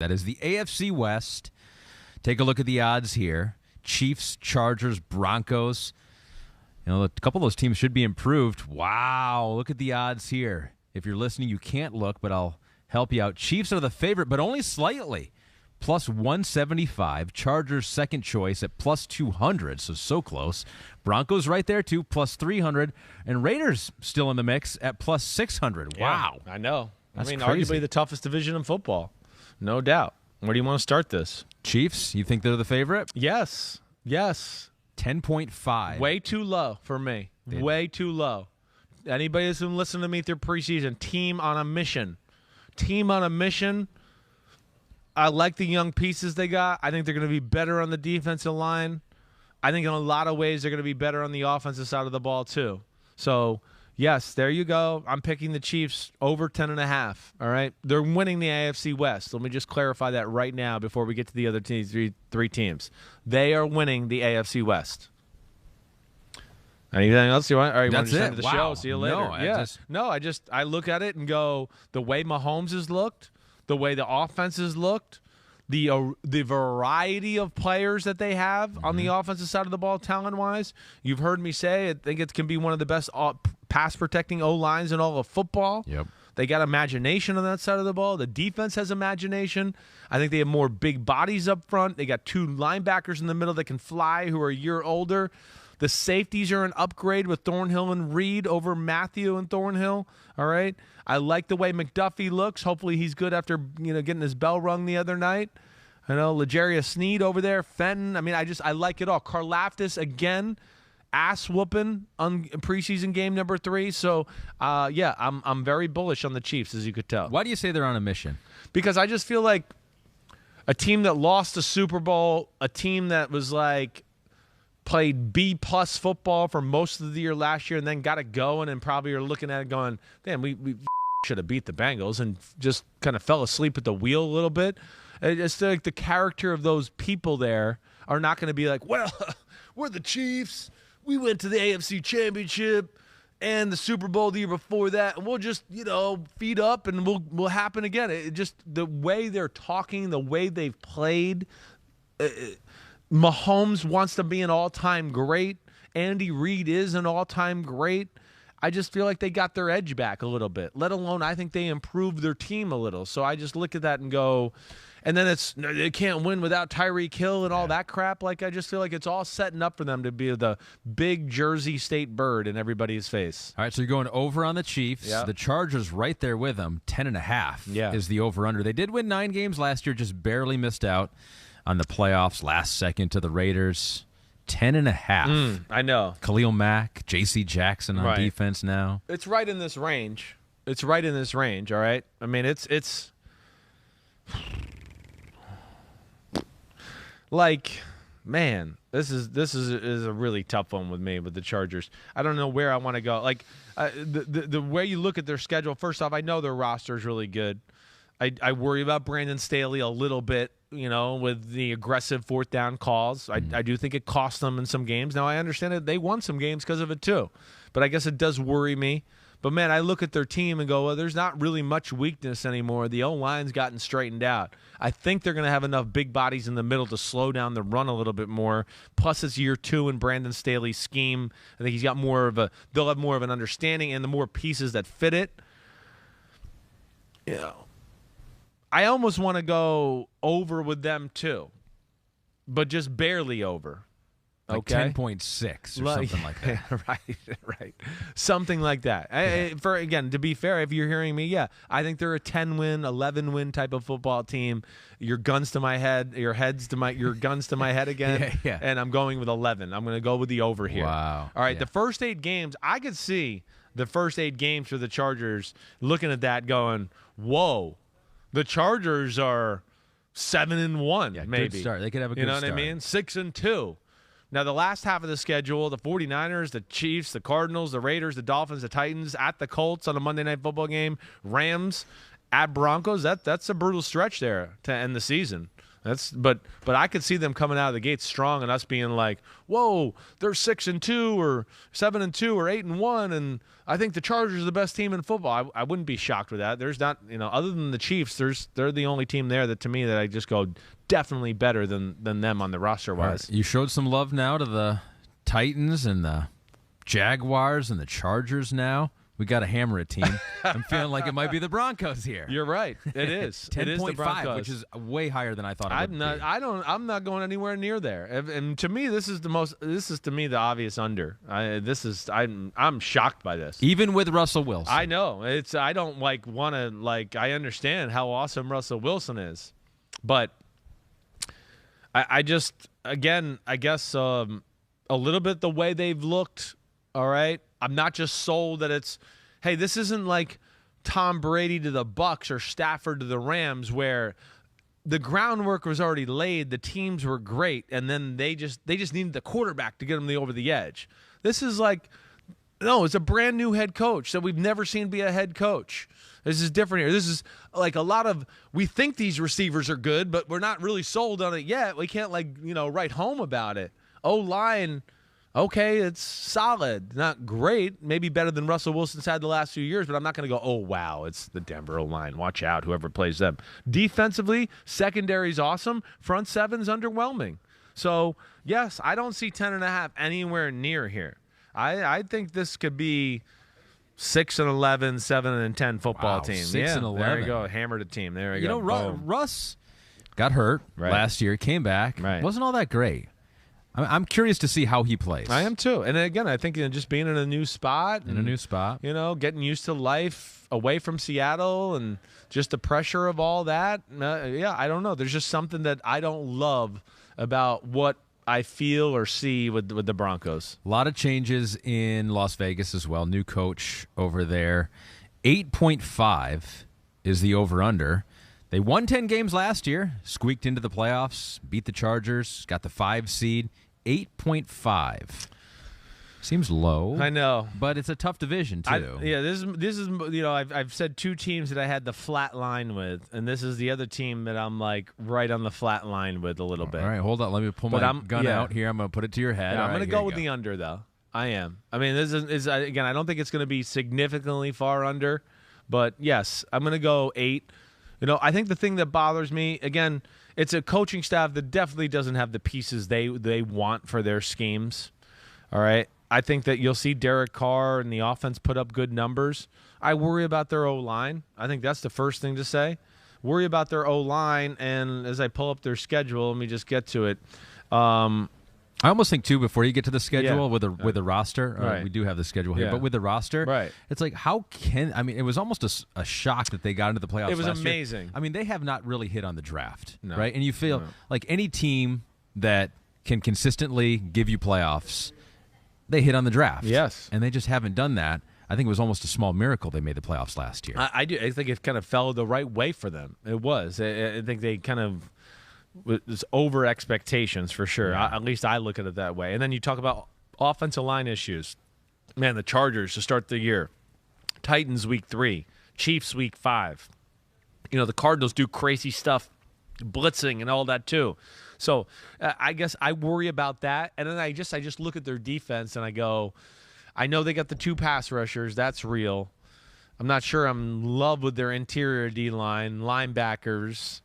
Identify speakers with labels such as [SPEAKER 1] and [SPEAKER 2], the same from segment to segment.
[SPEAKER 1] That is the AFC West. Take a look at the odds here. Chiefs, Chargers, Broncos. A couple of those teams should be improved. Wow, look at the odds here. If you're listening, you can't look, but I'll help you out. Chiefs are the favorite, but only slightly. Plus 175. Chargers second choice at plus 200, so close. Broncos right there too, plus 300. And Raiders still in the mix at plus 600. Wow.
[SPEAKER 2] Yeah, I know.
[SPEAKER 1] That's crazy.
[SPEAKER 2] Arguably the toughest division in football. No doubt. Where do you want to start this?
[SPEAKER 1] Chiefs, you think they're the favorite?
[SPEAKER 2] Yes.
[SPEAKER 1] 10.5.
[SPEAKER 2] Way too low for me. Way too low. Anybody that's been listening to me through preseason, team on a mission. Team on a mission. I like the young pieces they got. I think they're going to be better on the defensive line. I think in a lot of ways they're going to be better on the offensive side of the ball too. So, yes, there you go. I'm picking the Chiefs over 10.5. All right? They're winning the AFC West. Let me just clarify that right now before we get to the other three teams. They are winning the AFC West. Anything else you want? All right, you want to end the show? See you later. I look at it and go, the way Mahomes has looked, the way the offense has looked, the variety of players that they have on the offensive side of the ball, talent-wise. You've heard me say I think it can be one of the best pass-protecting O-lines in all of football.
[SPEAKER 1] Yep.
[SPEAKER 2] They got imagination on that side of the ball. The defense has imagination. I think they have more big bodies up front. They got two linebackers in the middle that can fly who are a year older. The safeties are an upgrade with Thornhill and Reed over Matthew and Thornhill. All right. I like the way McDuffie looks. Hopefully he's good after getting his bell rung the other night. I know L'Jarius Sneed over there, Fenton. I mean, I like it all. Karlaftis again, ass whooping on preseason game number 3. So I'm very bullish on the Chiefs, as you could tell.
[SPEAKER 1] Why do you say they're on a mission?
[SPEAKER 2] Because I just feel like a team that lost the Super Bowl, a team that was like played B-plus football for most of the year last year and then got it going and probably are looking at it going, damn, we should have beat the Bengals, and just kind of fell asleep at the wheel a little bit. It's like the character of those people there are not going to be like, well, we're the Chiefs. We went to the AFC Championship and the Super Bowl the year before that, and we'll just, feed up and we'll happen again. It just the way they're talking, the way they've played. Mahomes wants to be an all-time great. Andy Reid is an all-time great. I just feel like they got their edge back a little bit, let alone I think they improved their team a little. So I just look at that and go, and then they can't win without Tyreek Hill and all that crap. Like, I just feel like it's all setting up for them to be the big Jersey State bird in everybody's face.
[SPEAKER 1] All right, so you're going over on the Chiefs.
[SPEAKER 2] Yeah.
[SPEAKER 1] The Chargers right there with them, 10.5 is the over-under. They did win 9 games last year, just barely missed out on the playoffs last second to the Raiders. 10.5.
[SPEAKER 2] I know.
[SPEAKER 1] Khalil Mack, J.C. Jackson on defense now.
[SPEAKER 2] It's right in this range. All right? I mean, it's like, man, this is a really tough one with me with the Chargers. I don't know where I want to go. Like, the way you look at their schedule, first off, I know their roster is really good. I worry about Brandon Staley a little bit, with the aggressive fourth down calls. I do think it cost them in some games. Now, I understand that they won some games because of it too, but I guess it does worry me. But, man, I look at their team and go, well, there's not really much weakness anymore. The O-line's gotten straightened out. I think they're going to have enough big bodies in the middle to slow down the run a little bit more. Plus, it's year 2 in Brandon Staley's scheme. I think they'll have more of an understanding and the more pieces that fit it. I almost want to go over with them too, but just barely over.
[SPEAKER 1] Like 10.6 or something like that.
[SPEAKER 2] Right. Something like that. To be fair, if you're hearing me, I think they're a 10-win, 11-win type of football team. Your guns to my head, your guns to my head again.
[SPEAKER 1] Yeah.
[SPEAKER 2] And I'm going with 11. I'm going to go with the over here.
[SPEAKER 1] Wow.
[SPEAKER 2] All right, the first 8 games, I could see the first 8 games for the Chargers looking at that going, whoa, the Chargers are 7-1, maybe.
[SPEAKER 1] Good start. They could have a good start.
[SPEAKER 2] You know what I mean? 6-2. Now, the last half of the schedule, the 49ers, the Chiefs, the Cardinals, the Raiders, the Dolphins, the Titans, at the Colts on a Monday Night Football game, Rams, at Broncos, that's a brutal stretch there to end the season. But I could see them coming out of the gate strong and us being like, whoa, they're 6-2 or 7-2 or 8-1, and I think the Chargers are the best team in football. I wouldn't be shocked with that. There's not, other than the Chiefs, they're the only team there that to me that I just go definitely better than them on the roster wise.
[SPEAKER 1] Right. You showed some love now to the Titans and the Jaguars and the Chargers now. We got to hammer a team. I'm feeling like it might be the Broncos here.
[SPEAKER 2] You're right. It is.
[SPEAKER 1] 10.5, which is way higher than I thought it would be.
[SPEAKER 2] I'm not going anywhere near there. And to me, this is to me the obvious under. I'm shocked by this.
[SPEAKER 1] Even with Russell Wilson.
[SPEAKER 2] I know. I don't want to I understand how awesome Russell Wilson is. But I guess a little bit the way they've looked, all right? I'm not just sold that it's, hey, this isn't like Tom Brady to the Bucs or Stafford to the Rams where the groundwork was already laid, the teams were great, and then they just needed the quarterback to get them over the edge. This is it's a brand new head coach that we've never seen be a head coach. This is different here. This is like a lot of, we think these receivers are good, but we're not really sold on it yet. We can't write home about it. O-line, okay, it's solid. Not great. Maybe better than Russell Wilson's had the last few years, but I'm not going to go, oh, wow, it's the Denver O-line. Watch out, whoever plays them. Defensively, secondary's awesome. Front seven's underwhelming. So, yes, I don't see 10.5 anywhere near here. I think this could be 6-11, 7-10 football team.
[SPEAKER 1] 6-11.
[SPEAKER 2] There you go. Hammered a team. There you go.
[SPEAKER 1] Russ got hurt last year. Came back.
[SPEAKER 2] Right.
[SPEAKER 1] Wasn't all that great. I'm curious to see how he plays.
[SPEAKER 2] I am too. And again, I think just being in a new spot. Getting used to life away from Seattle and just the pressure of all that. I don't know. There's just something that I don't love about what I feel or see with the Broncos.
[SPEAKER 1] A lot of changes in Las Vegas as well. New coach over there. 8.5 is the over-under. They won 10 games last year, squeaked into the playoffs, beat the Chargers, got the 5 seed. 8.5 seems low.
[SPEAKER 2] I know,
[SPEAKER 1] but it's a tough division too.
[SPEAKER 2] This is I've said 2 teams that I had the flat line with, and this is the other team that I'm right on the flat line with a little bit.
[SPEAKER 1] All right, hold on. Let me pull my gun out here. I'm going to put it to your head.
[SPEAKER 2] Yeah, I'm going to go with the under though. I am. I mean, this is again. I don't think it's going to be significantly far under, but yes, I'm going to go 8. I think the thing that bothers me, again, it's a coaching staff that definitely doesn't have the pieces they want for their schemes. All right? I think that you'll see Derek Carr and the offense put up good numbers. I worry about their O-line. I think that's the first thing to say. Worry about their O-line, and as I pull up their schedule, let me just get to it.
[SPEAKER 1] I almost think, too, before you get to the schedule with the roster,
[SPEAKER 2] right.
[SPEAKER 1] We do have the schedule here, but with the roster, it's like, it was almost a shock that they got into the playoffs.
[SPEAKER 2] It was
[SPEAKER 1] last
[SPEAKER 2] amazing.
[SPEAKER 1] year. I mean, they have not really hit on the draft, right? And you feel like any team that can consistently give you playoffs, they hit on the draft.
[SPEAKER 2] Yes.
[SPEAKER 1] And they just haven't done that. I think it was almost a small miracle they made the playoffs last year.
[SPEAKER 2] I do. I think it kind of fell the right way for them. It was. I think they kind of... It's over expectations for sure.
[SPEAKER 1] Yeah.
[SPEAKER 2] At least I look at it that way. And then you talk about offensive line issues. Man, the Chargers to start the year. Titans week 3. Chiefs week 5. The Cardinals do crazy stuff, blitzing and all that too. So I guess I worry about that. And then I just look at their defense and I go, I know they got the 2 pass rushers. That's real. I'm not sure I'm in love with their interior D-line, linebackers.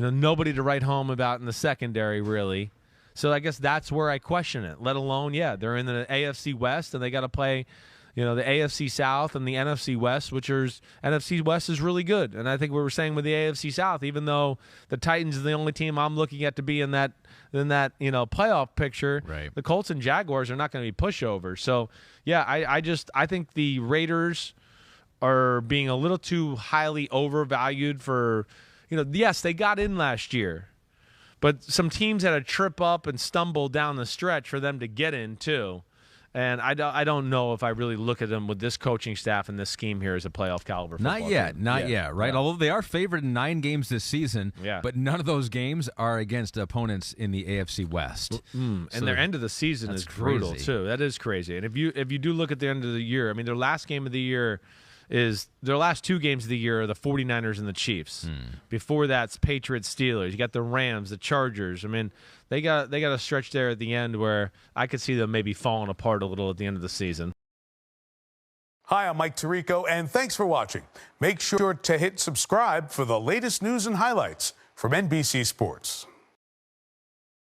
[SPEAKER 2] Nobody to write home about in the secondary, really. So I guess that's where I question it, let alone, they're in the AFC West, and they got to play, the AFC South and the NFC West, NFC West is really good. And I think we were saying with the AFC South, even though the Titans is the only team I'm looking at to be in that playoff picture,
[SPEAKER 1] right.
[SPEAKER 2] The Colts and Jaguars are not going to be pushovers. So, I think the Raiders are being a little too highly overvalued for – yes, they got in last year, but some teams had to trip up and stumble down the stretch for them to get in too. And I don't know if I really look at them with this coaching staff and this scheme here as a playoff caliber football
[SPEAKER 1] Not yet,
[SPEAKER 2] team.
[SPEAKER 1] Not yet, right?
[SPEAKER 2] Yeah.
[SPEAKER 1] Although they are favored in 9 games this season, but none of those games are against opponents in the AFC West.
[SPEAKER 2] And their end of the season is brutal too. That is crazy. And if you do look at the end of the year, I mean, their last game of the year is their last 2 games of the year are the 49ers and the Chiefs. Before that's Patriots, Steelers. You got the Rams, the Chargers. I mean, they got a stretch there at the end where I could see them maybe falling apart a little at the end of the season.
[SPEAKER 3] Hi, I'm Mike Tirico, and thanks for watching. Make sure to hit subscribe for the latest news and highlights from NBC Sports.